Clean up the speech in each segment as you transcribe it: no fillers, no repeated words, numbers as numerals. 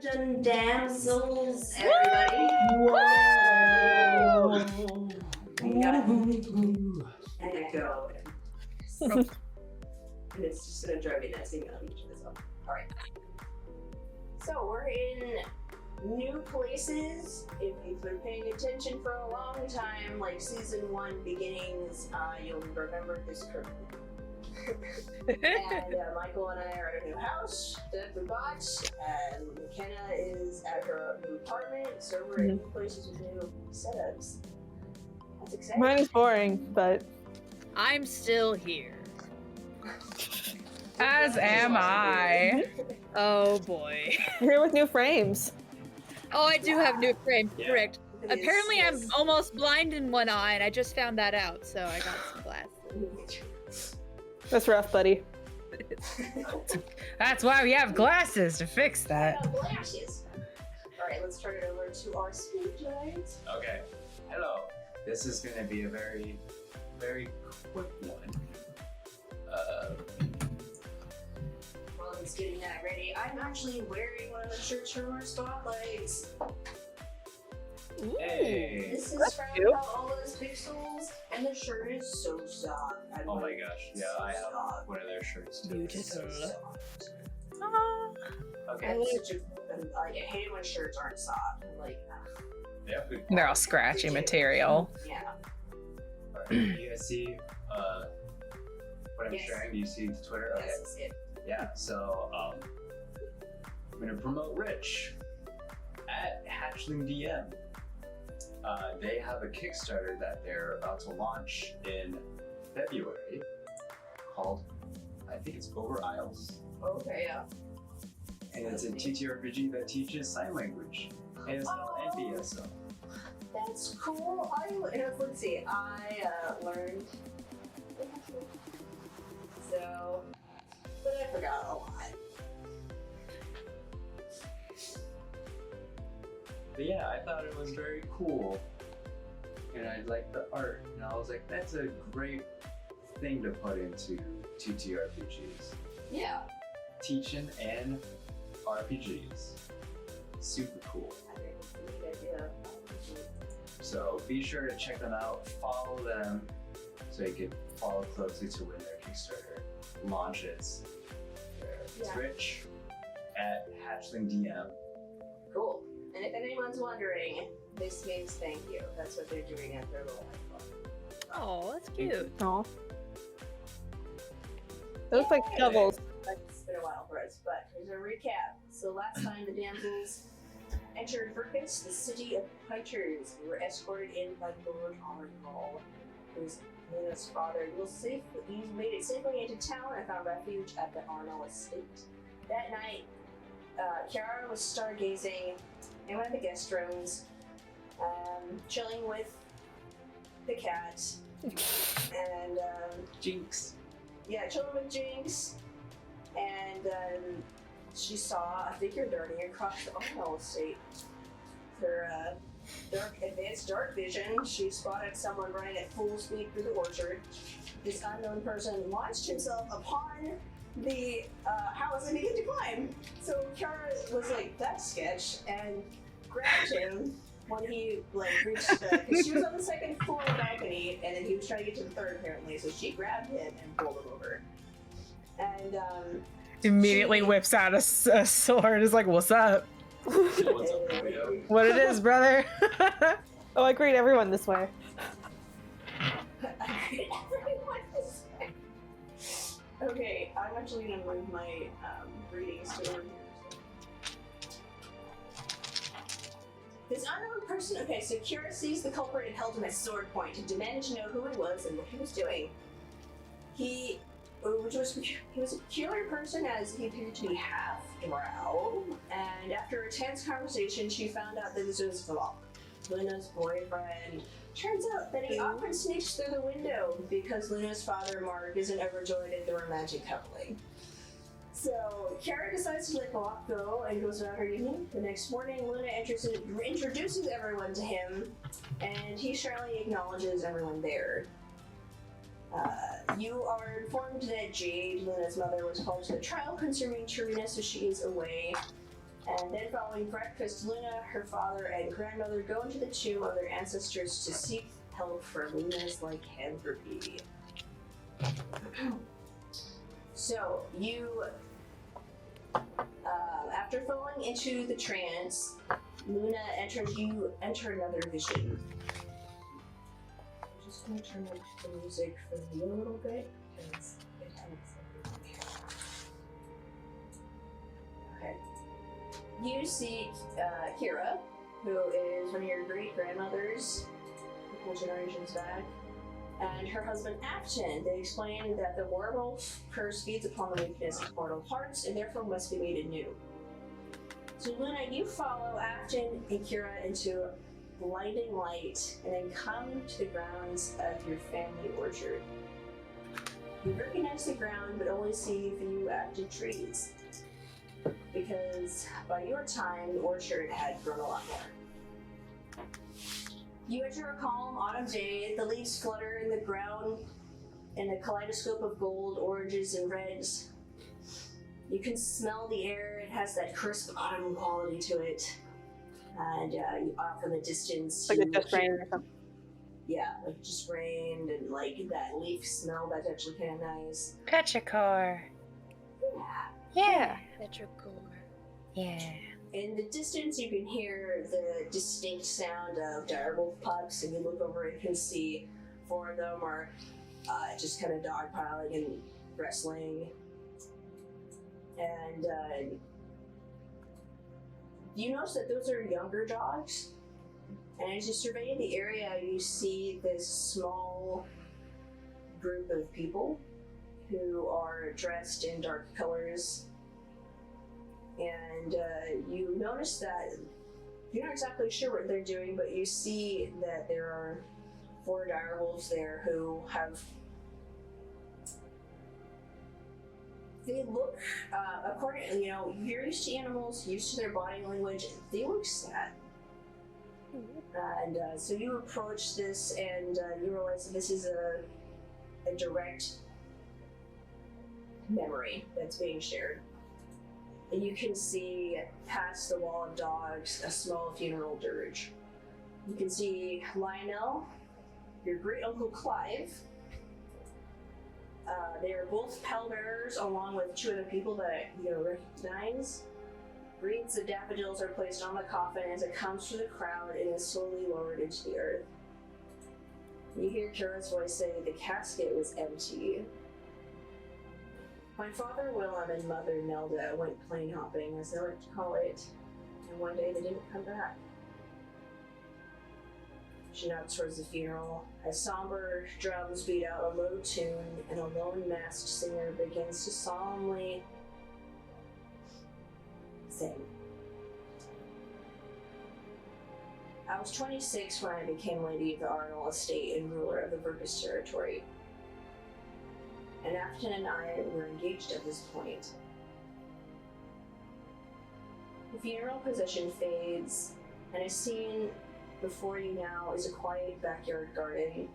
dun damsels, everybody. Whoa! We got an echo. And it's just gonna drive me nuts singing on each of this up. Alright. So we're in new places. If you've been paying attention for a long time, like season 1 beginnings, you'll remember this curve. And Michael and I are at a new house that we bought, and McKenna is at her new apartment, so we're in new places with new setups. That's exciting. Mine is boring, but I'm still here. As am I. Oh boy. I'm here with new frames. Oh, I do have new frame, correct. It is, Apparently yes. I'm almost blind in one eye, and I just found that out, so I got some glasses. That's rough, buddy. That's why we have glasses to fix that. Glasses. Alright, let's turn it over to our speed giant. Okay. Hello. This is going to be a very, very quick one. While he's getting that ready, I'm actually wearing one of the shirts from our spotlights. Hey. This is from cute. all those pixels, and the shirt is so soft. Oh my gosh. Yeah, I have one of their shirts too. Beautiful. Okay. I'm such a, I hate when shirts aren't soft. I'm like, They have good They're all quality. scratchy material. yeah. Alright, you guys see what I'm Yes. sharing? Do you see the Twitter? Okay. That's it. Yeah, so I'm gonna promote Rich at Hatchling DM. They have a Kickstarter that they're about to launch in February called, I think it's Over Isles. Okay, yeah. And it's a TTRPG that teaches sign language. ASL and BSL. That's cool. Let's see. I learned. So, but I forgot a lot. But yeah, I thought it was very cool. And I liked the art. And I was like, that's a great thing to put into TTRPGs. Yeah. Teaching and RPGs. Super cool. I think it's a neat idea. So be sure to check them out, follow them, so you can follow closely to when their Kickstarter launches. It's Yeah. Rich at Hatchling DM. Cool. And if anyone's wondering, this means thank you. That's what they're doing at their little Oh, that's cute. Aw. It looks like shovels. It's been a while for us, but here's a recap. So last time the damsels entered Verkus, the city of Piters. They were escorted in by Lord Arnall, who's Luna's father. He made it safely into town and found refuge at the Arnall estate. That night, Ciara was stargazing in one of the guest rooms, chilling with the cat, and Jinx. yeah, chilling with Jinx, and she saw a figure darting across the Arnall estate. Her advanced dark vision, she spotted someone running at full speed through the orchard. This unknown person launched himself upon the house and began to climb. So Ciara was like, that's sketch, and grabbed him when he reached because she was on the second floor balcony, and then he was trying to get to the third apparently, so she grabbed him and pulled him over. And Immediately whips out a sword. Is like, what's up? What's up, Julio? What it is, brother? Oh, I greet everyone this way. Okay, I'm actually gonna move my readings to over here. This unknown person, okay, so Ciara sees the culprit and held him at sword point and demanded to know who he was and what he was doing. He was a peculiar person as he appeared to be half drow, and after a tense conversation, she found out that this was Gealach, Luna's boyfriend. Turns out that he often sneaks through the window because Luna's father, Mark, isn't overjoyed at the romantic coupling. So, Ciara decides to let Gealach go and goes about her evening. The next morning, Luna introduces everyone to him, and he surely acknowledges everyone there. You are informed that Jade, Luna's mother, was called to the trial concerning Tarina, so she is away. And then following breakfast, Luna, her father, and grandmother go into the tomb of their ancestors to seek help for Luna's lycanthropy. So, you, after falling into the trance, Luna you enter another vision. I'm just gonna turn up the music for me a little bit, because it helps everything. Okay. You see Kira, who is one of your great-grandmothers, a couple generations back, and her husband Afton. They explain that the werewolf curse feeds upon the weakness of mortal hearts and therefore must be made anew. So Luna, you follow Afton and Kira into blinding light and then come to the grounds of your family orchard. You recognize the ground but only see a few active trees, because by your time the orchard had grown a lot more. You enter a calm autumn day. The leaves flutter in the ground in a kaleidoscope of gold, oranges, and reds. You can smell the air. It has that crisp autumn quality to it. And off in the distance, Like it just rained or something. Yeah, like it just rained, and like that leaf smell. That's actually kind of nice. Petrichor. Yeah. Yeah. Petrichor. Yeah. In the distance, you can hear the distinct sound of direwolf pups, and you look over and can see 4 of them are just kind of dogpiling and wrestling. And you notice that those are younger dogs. And as you survey the area, you see this small group of people who are dressed in dark colors. And you notice that you're not exactly sure what they're doing, but you see that there are 4 direwolves there who have. They look, according, you're used to animals, used to their body language. They look sad. And so you approach this, and you realize that this is a direct memory that's being shared. And you can see past the wall of dogs a small funeral dirge. You can see Lionel, your great uncle Clive. They are both pallbearers, along with 2 other people that you recognize. Wreaths of daffodils are placed on the coffin as it comes through the crowd and is slowly lowered into the earth. You hear Kira's voice say the casket was empty. My father Willem and mother Nelda went plane hopping, as they like to call it, and one day they didn't come back. She nods towards the funeral as somber drums beat out a low tune and a lone masked singer begins to solemnly sing. I was 26 when I became Lady of the Arnold Estate and ruler of the Burgess territory. And Afton and I were engaged at this point. The funeral procession fades, and a scene before you now is a quiet backyard garden.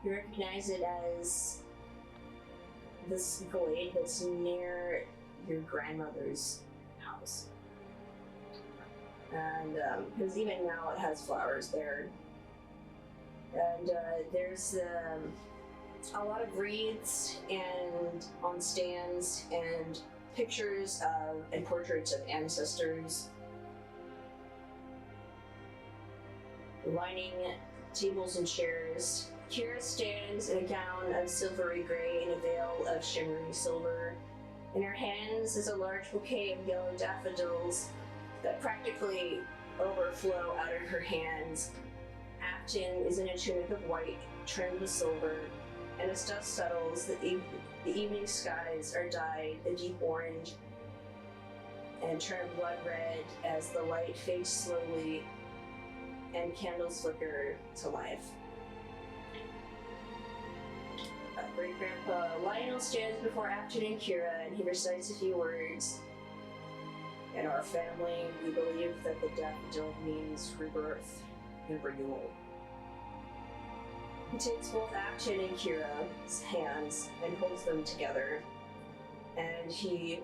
You recognize it as this glade that's near your grandmother's house. And because even now it has flowers there. And there's a lot of wreaths and on stands and pictures of and portraits of ancestors lining tables and chairs. Kira stands in a gown of silvery gray and a veil of shimmering silver. In her hands is a large bouquet of yellow daffodils that practically overflow out of her hands. Afton is in a tunic of white trimmed with silver, and as dusk settles, the evening skies are dyed a deep orange and turn blood red as the light fades slowly and candles flicker to life. Great-Grandpa Lionel stands before Afton and Kira, and he recites a few words. In our family, we believe that the daffodil means rebirth and renewal. He takes both Afton and Kira's hands and holds them together, and he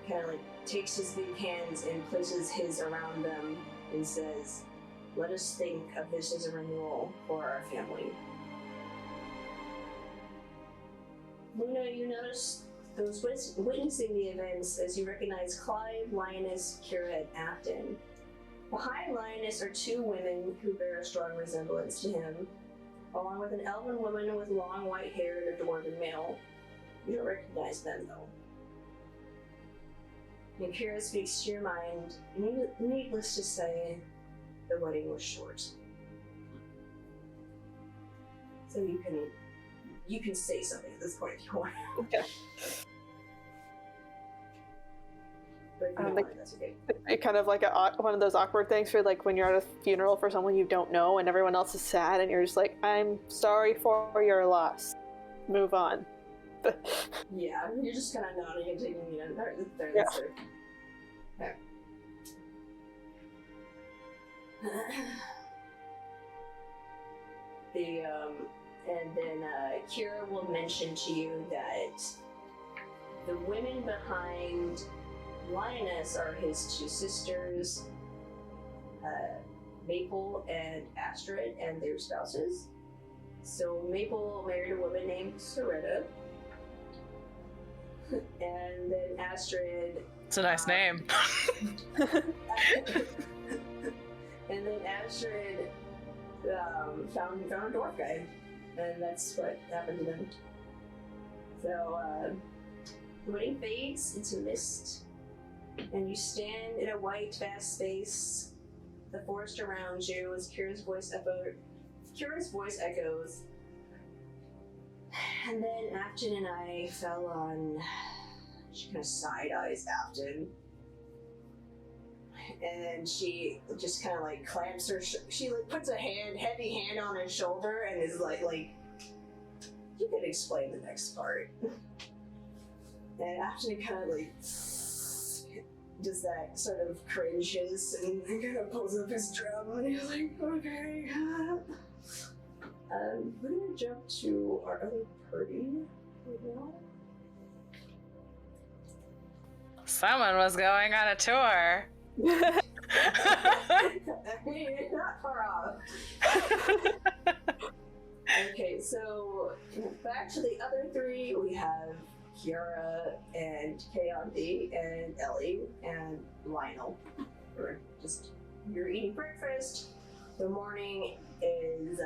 kind of like takes his big hands and places his around them and says, "Let us think of this as a renewal for our family." Luna, you notice those witnessing the events as you recognize Clive, Lioness, Ciara, and Afton. Behind Lioness are two women who bear a strong resemblance to him, along with an elven woman with long white hair and a dwarven male. You don't recognize them, though. And Ciara speaks to your mind. Needless to say, the wedding was short. So you can say something at this point if you want. Okay. But if you don't want, that's okay. It's kind of like one of those awkward things for like when you're at a funeral for someone you don't know and everyone else is sad and you're just like, I'm sorry for your loss. Move on. Yeah, you're just kind of nodding and taking the answer. Yeah. Okay. And then Ciara will mention to you that the women behind Lioness are his two sisters, Maple and Astrid, and their spouses. So Maple married a woman named Soretta, and then Astrid. It's a nice name. And then Astrid found a dwarf guy, and that's what happened to them. So the wedding fades into mist, and you stand in a white, vast space. The forest around you, as Ciara's voice echoes. And then Afton and I fell on. She kind of side-eyes Afton. And she just kind of like clamps her. She like puts a heavy hand on his shoulder, and is like, you can explain the next part. And Afton kind of like does that sort of cringes and kind of pulls up his drum, and he's like, okay. We're gonna jump to our other party right now. Someone was going on a tour. I mean, it's not far off. Okay, so back to the other three, we have Ciara and Keyanthi and Ellie and Lionel. You're eating breakfast. The morning is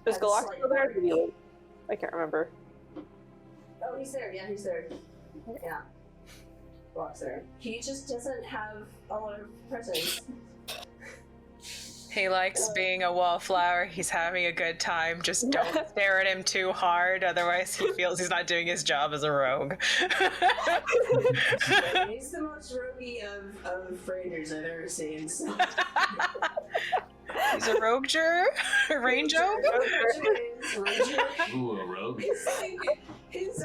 Is Gealach still there? I can't remember. Oh, he's there. Yeah, he's there. Yeah. Gealach's there. He just doesn't have a lot of presents. He likes being a wallflower. He's having a good time. Just don't stare at him too hard, otherwise he feels he's not doing his job as a rogue. He's the most roguey of rangers I've ever seen. So. He's a rogue-ger? A range rogue? Ooh, a rogue. His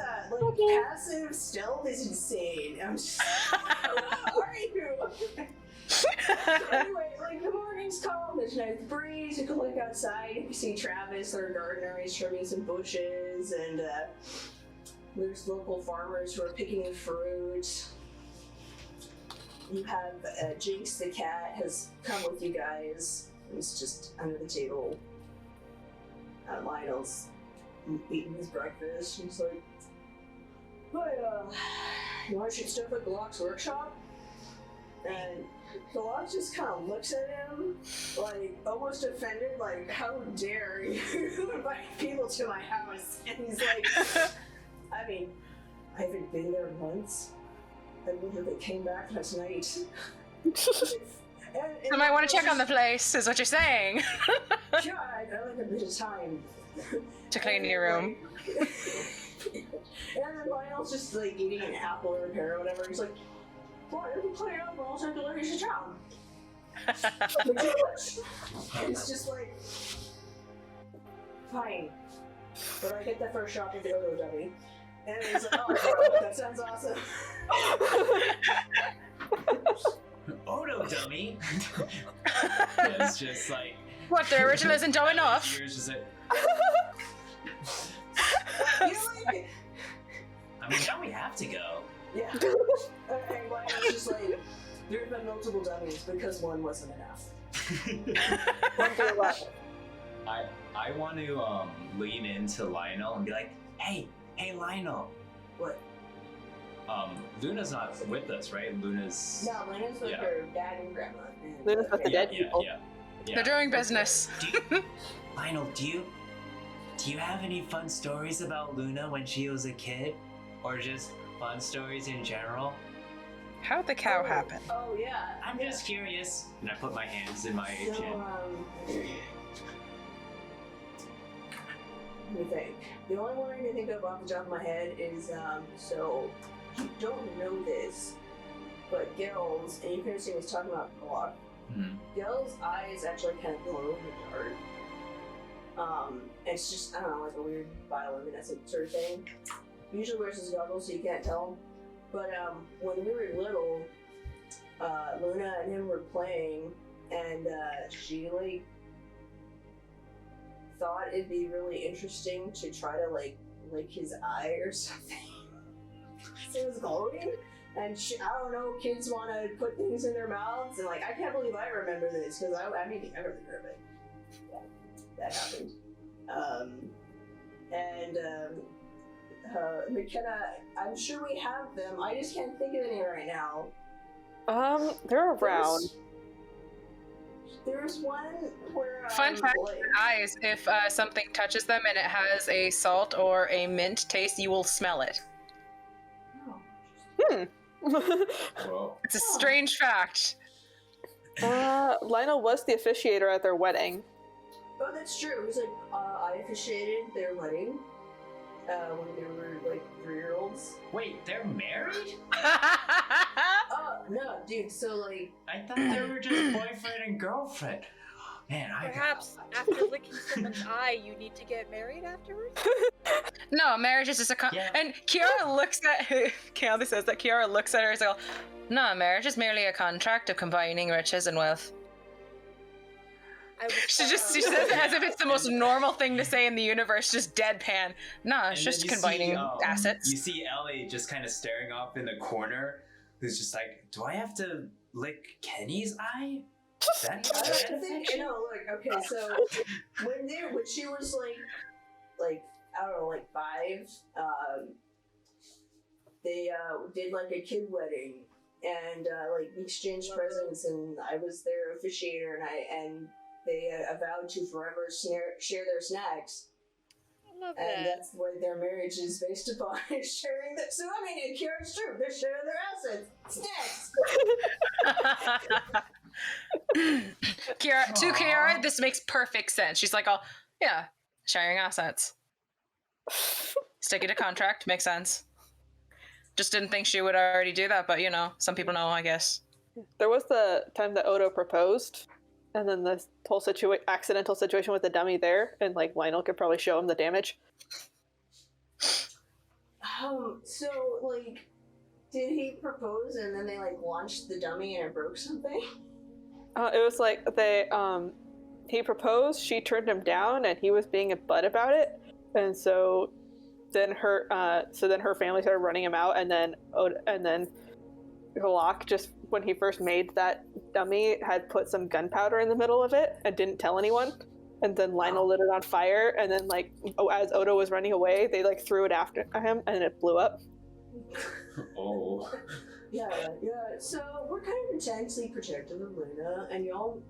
passive stealth is insane. I'm just how are you? Anyway, the morning's calm, there's a nice breeze, you can look outside, you see Travis, their gardener, he's trimming some bushes, and there's local farmers who are picking the fruit. You have Jinx the cat has come with you guys. He's just under the table. Lionel's eating his breakfast. He's like, you want to shoot stuff at Gealach's workshop? And Gealach just kind of looks at him, almost offended, how dare you invite people to my house? And he's like, I mean, I haven't been there once. I believe they came back last night. I might want to check on the place, is what you're saying. Yeah, I like a bit of time. To clean your room. And then Lionel's just eating an apple or a pear or whatever. He's like, boy, you can clean up, but also deliver your job. It's just fine. But I get the first shot with the Odo dummy. And he's like, oh, that sounds awesome. Odo dummy? Yeah, it's just What, the original isn't dumb enough? Yours just You know, I mean, now we have to go. yeah. just like, there's been multiple dummies because one wasn't enough. One to the left. I want to lean into Lionel and be like, hey Lionel. What? Luna's not with us, right? Luna's No, Luna's with her dad and grandma. And Luna's with the dead people. Yeah. They're doing business. Lionel, do you have any fun stories about Luna when she was a kid? Or just fun stories in general? How'd the cow happen? Oh yeah. I'm just curious. And I put my hands in my So, chin. let me think. The only one I can think of off the top of my head is, so, you don't know this, but Gil's, and you can understand he's talking about Gealach. Gil's eye is actually kind of glow in the dark. It's just, I don't know, like a weird bioluminescent sort of thing. Usually wears his goggles so you can't tell him. But when we were little, Luna and him were playing, and she like thought it'd be really interesting to try to like lick his eye or something. So it was glowing, and I don't know, kids want to put things in their mouths, and like I can't believe I remember this because I mean I remember it. Yeah, that happened. McKenna, I'm sure we have them. I just can't think of any right now. They're around. There's one where. Fun fact with eyes, if something touches them and it has a salt or a mint taste, you will smell it. Whoa. It's a strange fact. Lionel was the officiator at their wedding. Oh, that's true. It was like, I officiated their wedding when they were like 3-year-olds. Wait, they're married? No, dude, so like. I thought they were just boyfriend and girlfriend. Man, Perhaps after licking someone's eye, you need to get married afterwards? No, marriage is just a Yeah. And Ciara looks at Keyanthi says that Ciara looks at her and says, no, marriage is merely a contract of combining riches and wealth. She says it as if it's the most normal thing to say in the universe, just deadpan. No, it's And just then you combining see, assets. You see Ellie just kind of staring off in the corner, who's just like, do I have to lick Kenny's eye? That I think, look, okay, so when she was like, I don't know, like 5, they did like a kid wedding, and like exchanged presents, and I was their officiator, and they vowed to forever share their snacks. I love And that. that's what their marriage is based upon, sharing that. So, I mean, in Kiara's true, they're sharing their assets. Snacks! To Ciara, this makes perfect sense. She's like, oh, yeah, sharing assets. Sticking to contract, makes sense. Just didn't think she would already do that, but some people know, I guess. There was the time that Odo proposed, and then the whole accidental situation with the dummy there, and like Lionel could probably show him the damage. So, like, did he propose and then they, like, launched the dummy and it broke something? It was like he proposed, she turned him down, and he was being a butt about it, and so then her family started running him out, and then Gealach, just when he first made that dummy, had put some gunpowder in the middle of it and didn't tell anyone, and then Lionel lit it on fire, and then as Odo was running away, they threw it after him, and it blew up. Oh. Yeah. So we're kind of intensely protective of Luna, and y'all,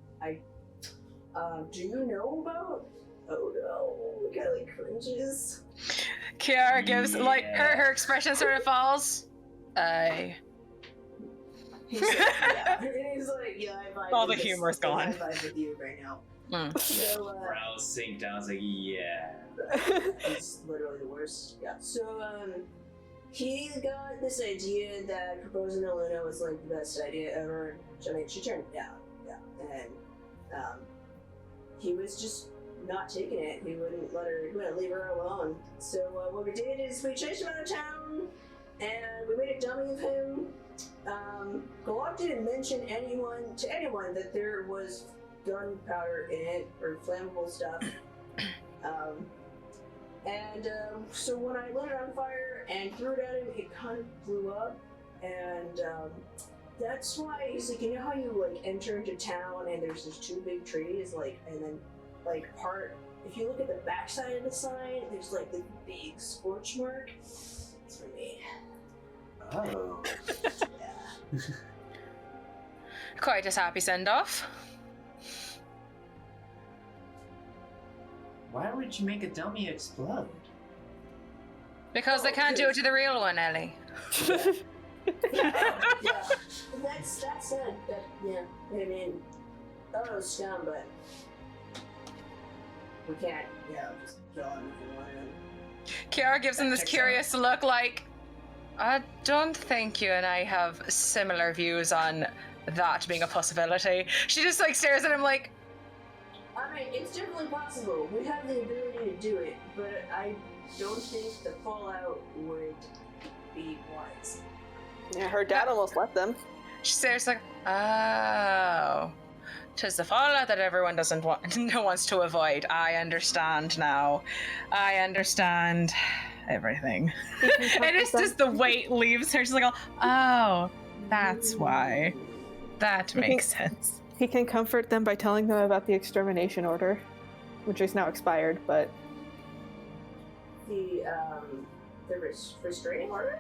do you know about Odo? We got cringes. Ciara gives, her expression sort of falls. He's like, yeah. And he's like, yeah, I vibe All with the this. humor's gone. I vibe with you right now. So, Brows sink down. It's like, yeah. it's literally the worst. Yeah. So, he got this idea that proposing to Luna was the best idea ever. I mean, she turned it down. Yeah. And, he was just not taking it. He wouldn't leave her alone. So, what we did is we chased him out of town, and we made a dummy of him. Gealach didn't mention to anyone that there was gunpowder in it, or flammable stuff. So when I lit it on fire and threw it at him, it kind of blew up, and that's why he's like, you know how you like enter into town and there's these two big trees, like, and then like part. If you look at the backside of the sign, there's like the big scorch mark. It's for me. Oh. Yeah. Quite a happy send-off. Why would you make a dummy explode? Because they can't do it to the real one, Ellie. Yeah. That's it. That, yeah. I mean, oh, scum, but we can't, just kill him if we want to. Ciara gives him this Checks curious look like, I don't think you and I have similar views on that being a possibility. She just like stares at him like, I mean, it's definitely possible. We have the ability to do it, but I don't think the fallout would be wise. Yeah, her dad almost let them. she stares like, oh. 'Tis the fallout that everyone doesn't want, wants to avoid. I understand now. I understand everything. And it's just the weight leaves her. She's like, oh, that's why. That makes sense. He can comfort them by telling them about the extermination order, which is now expired, but... The restraining order?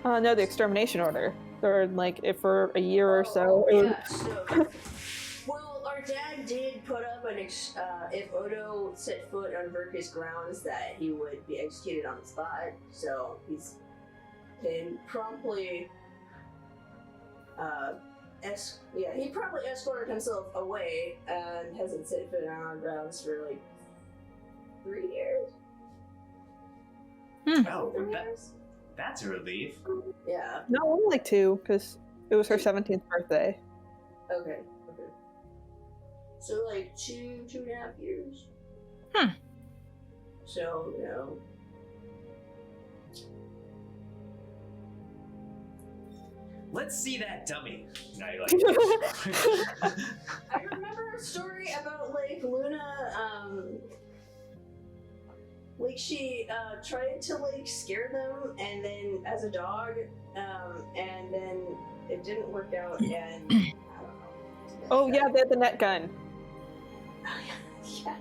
No, the extermination order. Or, like, if for a year or so... it Yeah, so... Well, our dad did put up an if Odo set foot on Verka's grounds that he would be executed on the spot, so he's been promptly he probably escorted himself away and hasn't set foot on our grounds for like 3 years. Oh, 3 years? that's a relief. Yeah. No, only like 2, because it was her 17th birthday. Okay. So like 2.5 years. So, Let's see that dummy. No, you're I remember a story about like Luna, like she tried to like scare them, and then as a dog, and then it didn't work out, and I don't know. Oh, yeah, they had the net gun. Yeah.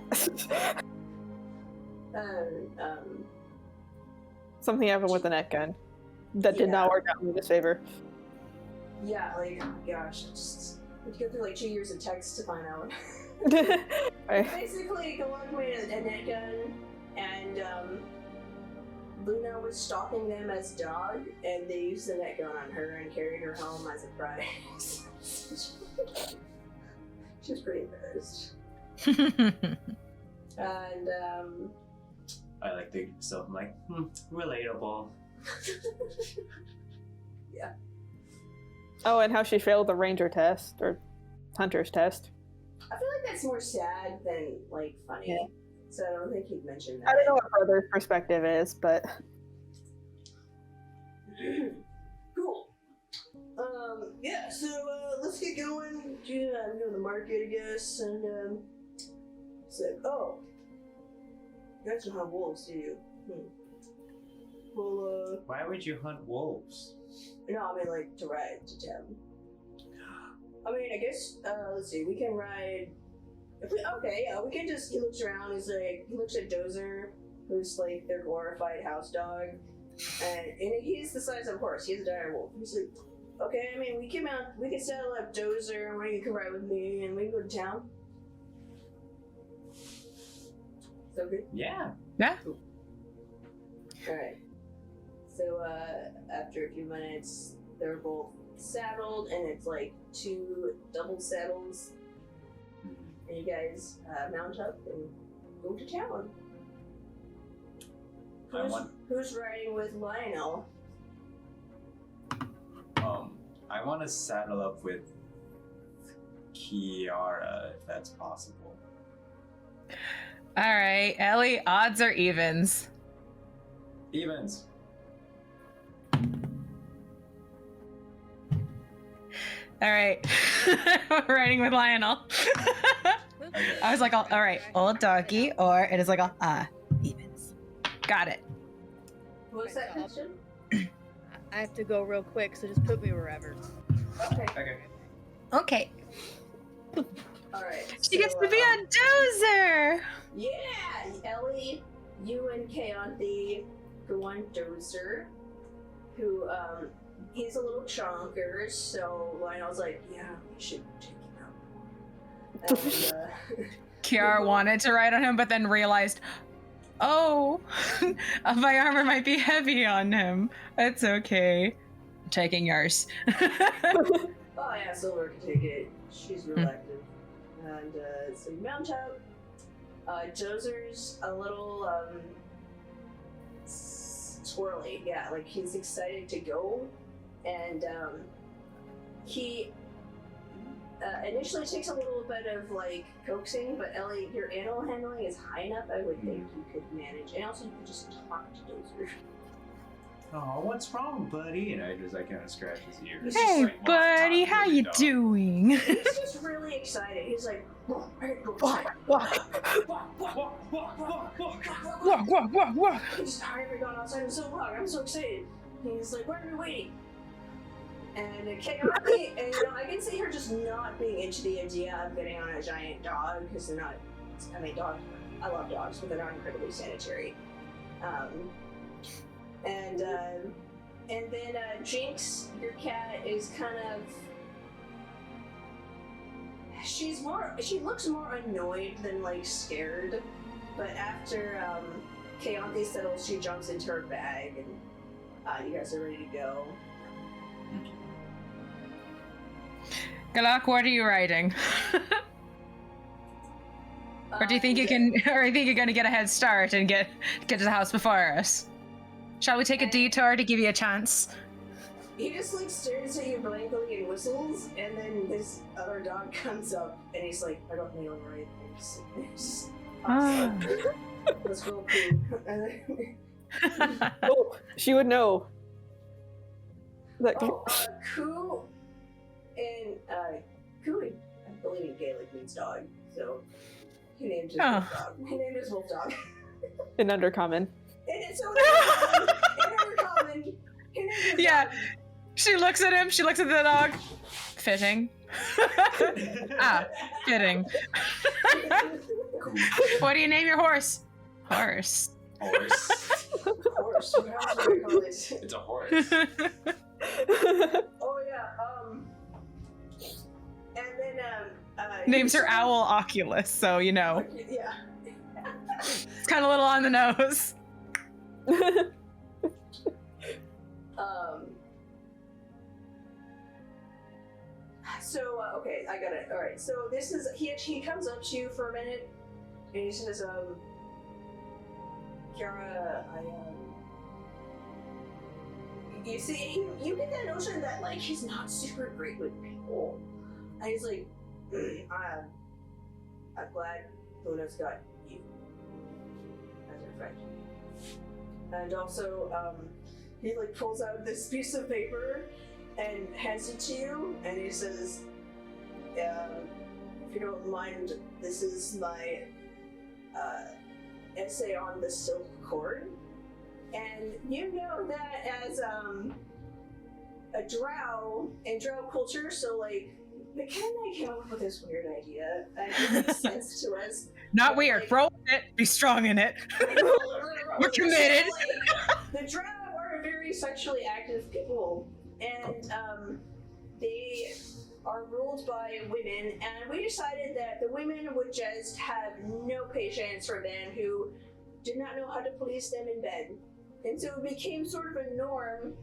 Something happened with the net gun. That did not work out in his favor. Yeah, like, oh gosh, we had to go through like 2 years of text to find out. Right. Basically, Gealach made a net gun, and Luna was stalking them as dog, and they used the net gun on her and carried her home as a prize. She was pretty embarrassed. And I like thinking to myself, I'm like, relatable. Yeah. Oh, and how she failed the ranger test, or hunter's test. I feel like that's more sad than like funny. Yeah. So I don't think he'd mention that. I don't know what brother's perspective is, but... Cool. Yeah, so let's get going. Go to the market, I guess, and it's like, oh, you guys don't have wolves, do you? Well, Why would you hunt wolves? no, I mean like to ride to town. I mean, I guess, let's see, we can ride. Okay, yeah, we can just. He looks around. He looks at Dozer, who's like their glorified house dog, and he's the size of a horse. He's a dire wolf. He's like, okay, I mean, we can saddle up Dozer, and you can ride with me, and we can go to town. So good. Yeah. Yeah. All right. So after a few minutes, they're both saddled, and it's like 2 double saddles. And you guys mount up and go to town. Who's riding with Lionel? I want to saddle up with Ciara, if that's possible. All right, Ellie, odds or evens? Evens. All right, we're riding with Lionel. Okay. I was like, all right, old doggy, or it is like, evens. Got it. What was that question? I have to go real quick, so just put me wherever. Okay. Okay. Okay. Alright. She gets to be a dozer! Yeah! Ellie, you and Keyanthi go on Dozer, who, he's a little chonker, so Lionel's like, yeah, we should take him out. And, Ciara wanted to ride on him, but then realized, oh, my armor might be heavy on him. It's okay. I'm taking yours. oh yeah, Silver can take it. She's real active. And, so you mount up. Dozer's a little, swirly, yeah, like he's excited to go, and he initially takes a little bit of like coaxing, but Ellie, your animal handling is high enough, I would think you could manage, and also you could just talk to Dozer. Oh, what's wrong, buddy? And I just kind of scratch his ear. He's Hey, just like, buddy, talk how to the you dog. doing? He's just really excited. He's like, walk. Walk, walk, walk. He's tired of going outside. I'm so excited. He's like, why are we waiting? And Keyanthi, and I can see her just not being into the idea of getting on a giant dog, because they're not, I mean, I love dogs, but they're not incredibly sanitary. And then Jinx, your cat, is kind of, she looks more annoyed than like scared, but after Keyanthi settles, she jumps into her bag, and you guys are ready to go. Gealach, what are you riding? Or do you think you can, or do you think you're gonna get a head start and get to the house before us? Shall we take a detour to give you a chance? He just like stares at you blankly and whistles, and then this other dog comes up and he's like, I don't know right things. Let's go poo. Oh, she would know. That Coo and Coo, I believe in Gaelic means dog, so he named his wolf dog. He named his wolf dog. in Undercommon. And so in Undercommon, he named his Yeah. dog. She looks at him, she looks at the dog. Fitting. Fitting. What do you name your horse? Horse. Horse. Horse. What else do we call it? It's a horse. Oh yeah. And then Names her owl Oculus, so you know. Yeah. It's kind of a little on the nose. So okay, I got it. All right. So this is he comes up to you for a minute, and he says, Ciara, you see, you get that notion that like he's not super great with people, and he's like, I'm glad Luna's got you as her friend, and also he like pulls out this piece of paper and hands it to you, and he says, if you don't mind, this is my essay on the silk cord. And you know that as a drow, in drow culture, so like, the Ken and I came up with this weird idea, and it makes sense to us. Not weird. Roll it. Be strong in it. We're committed. So, like, the drow are very sexually active people, and they are ruled by women, and we decided that the women would just have no patience for men who did not know how to police them in bed. And so it became sort of a norm,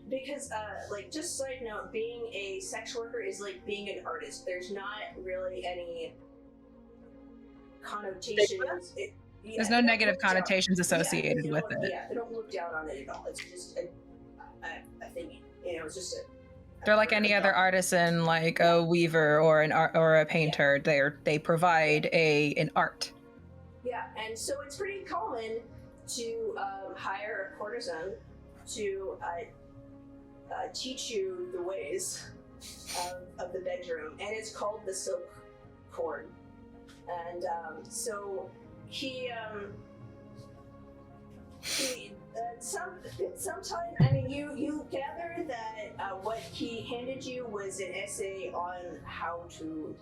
because like, just side note, being a sex worker is like being an artist. There's not really any connotations. There's no negative connotations associated with it. Yeah, they don't look down on it at all. It's just a thing, you know, it's just a... They're like any other artisan, like a weaver or an or a painter. They provide an art. Yeah, and so it's pretty common to hire a courtesan to teach you the ways of the bedroom, and it's called the silk cord. And so sometime, I mean, you gather that what he he handed you was an essay on how to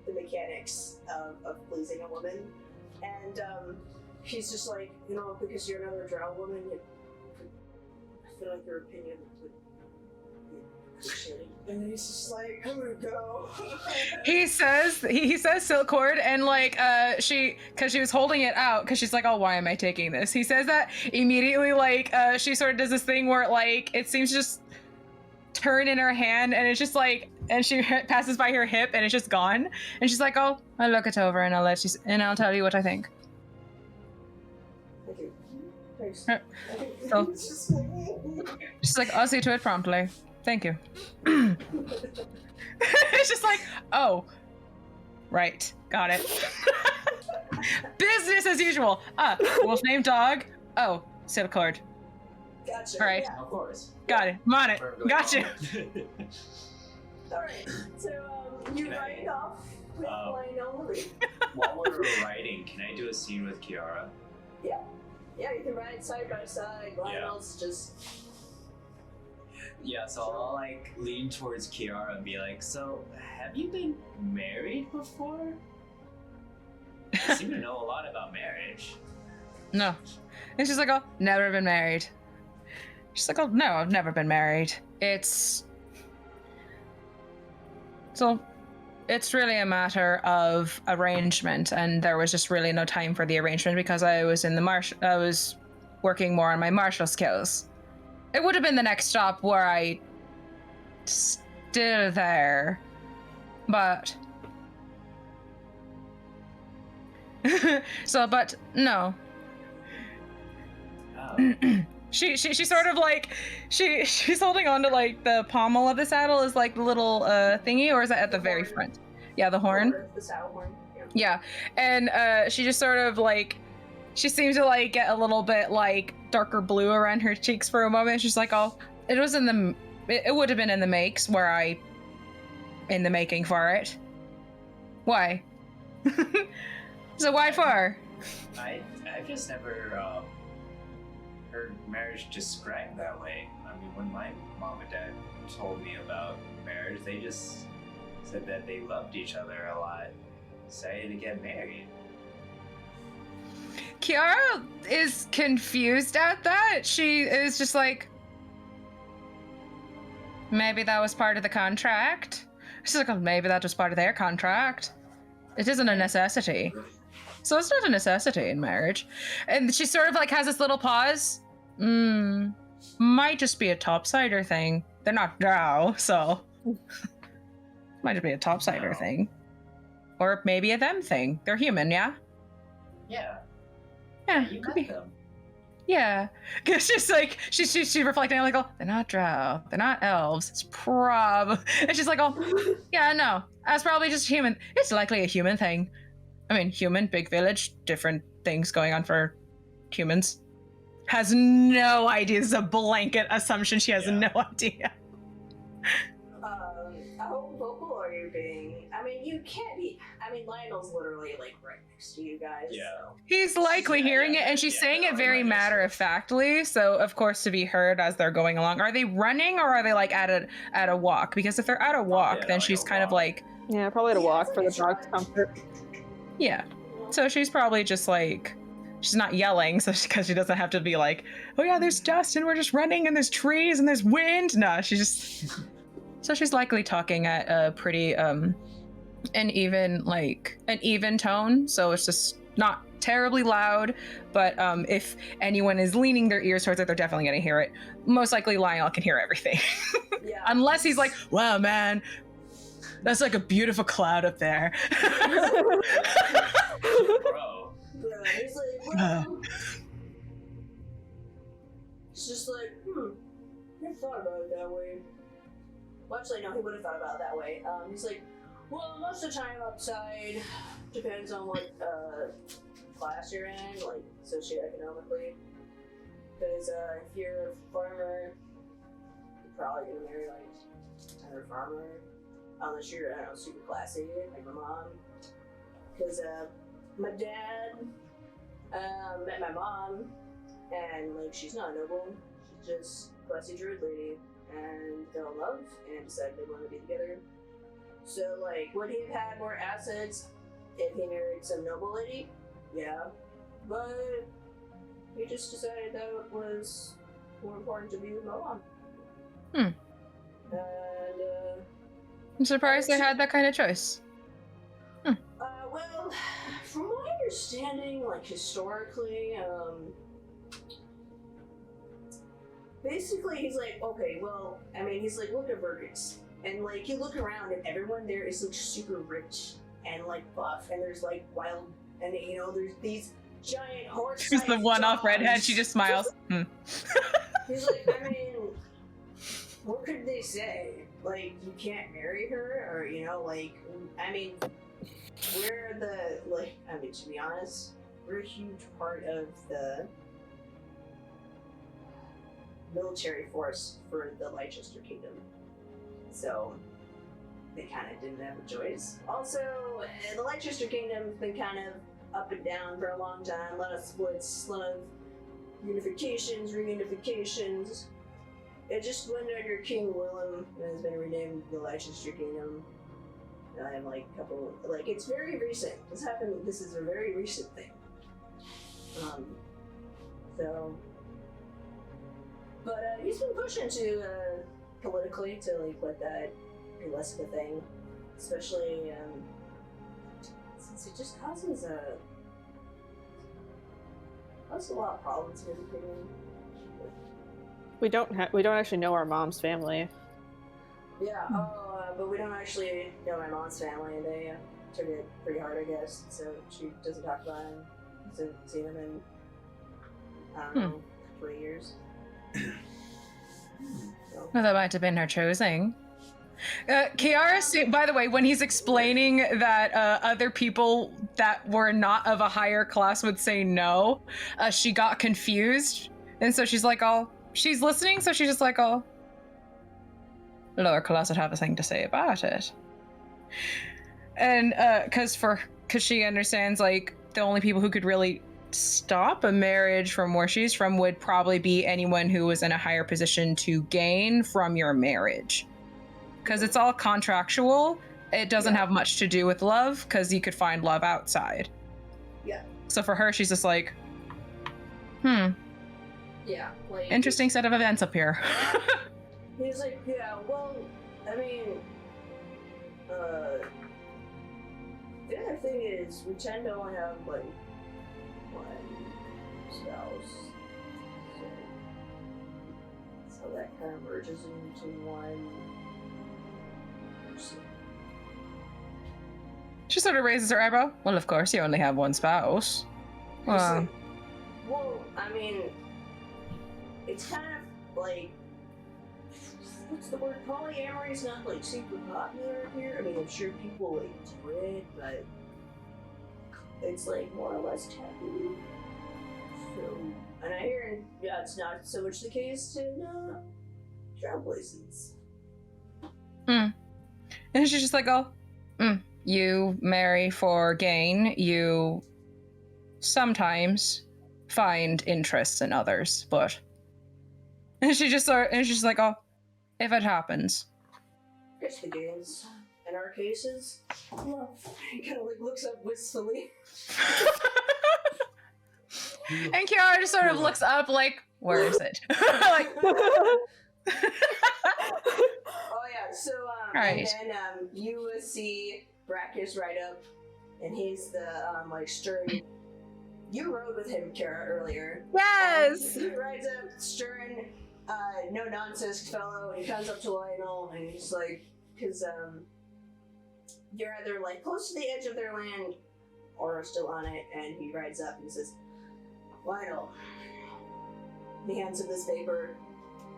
the mechanics of pleasing a woman, and he's just like, you know, because you're another drow woman, I feel like your opinion would be appreciated. And he's just like, I'm gonna go. He says silkcord, and like because she was holding it out because she's like, oh, why am I taking this? He says that immediately, like she sort of does this thing where like it seems to just turn in her hand, and it's just like, and she passes by her hip, and it's just gone, and she's like, oh, I'll look it over, and I'll tell you what I think. Thank you. Thanks. So she's like, I'll see to it promptly. Thank you. It's just like, oh, right, got it. Business as usual. Wolf named dog. Oh, silkcord. Gotcha. All right. Yeah. Of course. Got it. I'm on it. Where we're going Gotcha. on. Alright, so you Can I- ride off with Lionel. While we're writing, can I do a scene with Ciara? Yeah, you can ride side by side. Lionel's just. Yeah, so I'll like lean towards Ciara and be like, so have you been married before? You seem to know a lot about marriage. No. And she's like, oh, never been married. She's like, oh, no, I've never been married. It's really a matter of arrangement, and there was just really no time for the arrangement because I was I was working more on my martial skills. It would have been the next stop were I still there, but but no. Oh. She sort of like she's holding on to like the pommel of the saddle is like the little thingy, or is that at the very front? Yeah, the horn. The saddle horn. Yeah, and she just sort of like she seems to like get a little bit like darker blue around her cheeks for a moment. She's like, oh, it was it would have been in the makes in the making for it. Why? So why for? I've just never heard marriage described that way. I mean, when my mom and dad told me about marriage, they just said that they loved each other a lot, decided to get married. Ciara is confused at that. She is just like, maybe that was part of the contract. She's like, oh, maybe that was part of their contract. It isn't a necessity. So it's not a necessity in marriage. And she sort of like has this little pause. Might just be a topsider thing. They're not drow, so might just be a topsider thing. Or maybe a them thing. They're human, yeah? Yeah. Yeah, You could met be. them. Yeah. Cause she's like she's reflecting like, oh, they're not drow, they're not elves. It's and she's like, oh yeah, no. That's probably just human. It's likely a human thing. I mean, human, big village, different things going on for humans. Has no idea. This is a blanket assumption. She has no idea. How vocal are you being? I mean, you can't be. I mean, Lionel's literally like right next to you guys. Yeah. So. He's likely hearing it, and she's saying it very matter-of-factly. So, of course, to be heard as they're going along. Are they running, or are they like at a walk? Because if they're at a walk, then like she's a kind of walk. like, Yeah, probably to walk for the dog's comfort. yeah. So she's probably just like, she's not yelling, so because she doesn't have to be like, oh yeah, there's dust and we're just running and there's trees and there's wind. No, she's just. So she's likely talking at a pretty an even tone. So it's just not terribly loud, but if anyone is leaning their ears towards it, they're definitely gonna hear it. Most likely Lionel can hear everything. Yeah. Unless he's like, wow, man, that's like a beautiful cloud up there. Bro. Yeah, he's like, well, it's just like, never thought about it that way. Well, actually, no, he would have thought about it that way. He's like, well, most of the time outside depends on what class you're in, like socioeconomically. Because if you're a farmer, you're probably gonna marry like another farmer, unless you're, I don't know, super classy, like my mom. Because my dad met my mom, and like she's not a noble, she's just a classy druid lady. and fell in love and decided they want to be together. So, like, would he have had more assets if he married some noble lady? Yeah. But he just decided that it was more important to be with my mom. And, I'm surprised they had that kind of choice. well, from my understanding, like, historically, basically he's like, okay, well, I mean, he's like, look at Burgess. And, like, you look around and everyone there is, like, super rich and, like, buff, and there's, like, wild, and, you know, there's these giant horse. She's the one-off redhead, she just smiles. He's like, I mean, what could they say? Like, you can't marry her? Or, you know, like, I mean, we're the, like, I mean, to be honest, we're a huge part of the military force for the Leicester Kingdom. So, they kind of didn't have a choice. Also, the Leicester Kingdom's been kind of up and down for a long time. A lot of splits, a lot of unifications, reunifications. It just went under King Willem and has been renamed the Leicester Kingdom. And I have like a couple, like, it's very recent. This happened, this is a very recent thing. But he's been pushing to, politically, to like let that be less of a thing. Especially, since it just causes a lot of problems in his opinion. We don't actually know our mom's family. Yeah, but we don't actually know my mom's family. They took it pretty hard, I guess. So she doesn't talk about him. Hasn't seen him in, I don't know, 3 years. So. Well, that might have been her choosing. Ciara, by the way, when he's explaining that other people that were not of a higher class would say no, she got confused. And so she's like, oh, she's listening, so she's just like, oh, lower class would have a thing to say about it. And because she understands, like, the only people who could really stop a marriage from where she's from would probably be anyone who was in a higher position to gain from your marriage. Because it's all contractual. It doesn't have much to do with love, because you could find love outside. Yeah. So for her, she's just like, Yeah, like... interesting set of events up here. He's like, yeah, well, I mean, the other thing is, we tend to only have, like, one spouse. So that kind of merges into one person. She sort of raises her eyebrow. Well, of course, you only have one spouse. Well, I mean, it's kind of like, what's the word? Polyamory is not like super popular here. I mean, I'm sure people like do it, but it's like more or less taboo. So, and I hear, yeah, it's not so much the case in travel places. And she's just like, oh, you marry for gain. You sometimes find interests in others, but. And she's just like, oh, if it happens. It's the gains. In our cases, love. He kind of like looks up wistfully. And Ciara just sort of looks up like, where is it? Like, Oh yeah, so right. And then you see Brackus ride up, and he's the like stern. You rode with him, Ciara, earlier. yes. He rides up, stern, no nonsense fellow, and he comes up to Lionel, and he's like, because you're either like close to the edge of their land, or still on it, and he rides up and he says, Lionel. He hands him this paper.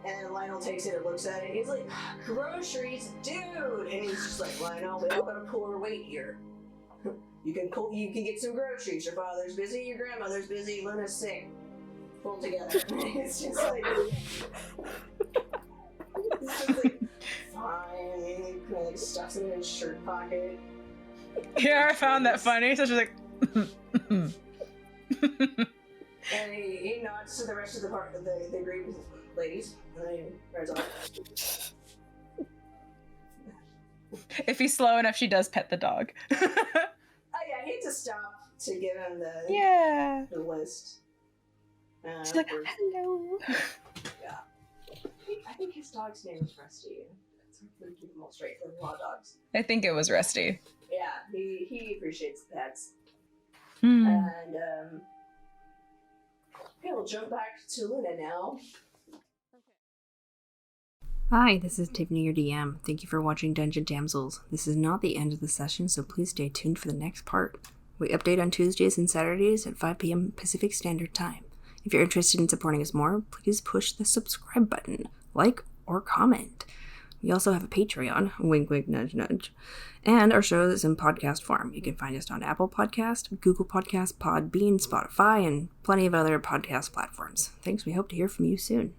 And Lionel takes it and looks at it. He's like, groceries, dude! And he's just like, Lionel, we all gotta pull our weight here. You can get some groceries. Your father's busy, your grandmother's busy, Luna's sick. Pull together. It's just like, fine. And he kind of like stuffs it in his shirt pocket. Ciara found that funny, so she's like, And he nods to the rest of the group, ladies, and then he rides off. If he's slow enough, she does pet the dog. Oh yeah, he had to stop to give him the list. She's like, hello. Yeah. I think his dog's name is Rusty. That's really keep them all straight for the law dogs. I think it was Rusty. Yeah, he appreciates the pets. Hmm. And okay, we'll jump back to Luna now. Hi, this is Tiffany, your DM. Thank you for watching Dungeon Damsels. This is not the end of the session, so please stay tuned for the next part. We update on Tuesdays and Saturdays at 5 p.m. Pacific Standard Time. If you're interested in supporting us more, please push the subscribe button, like, or comment. We also have a Patreon, wink wink nudge nudge, and our show is in podcast form. You can find us on Apple Podcast, Google Podcast, Podbean, Spotify, and plenty of other podcast platforms. Thanks, we hope to hear from you soon.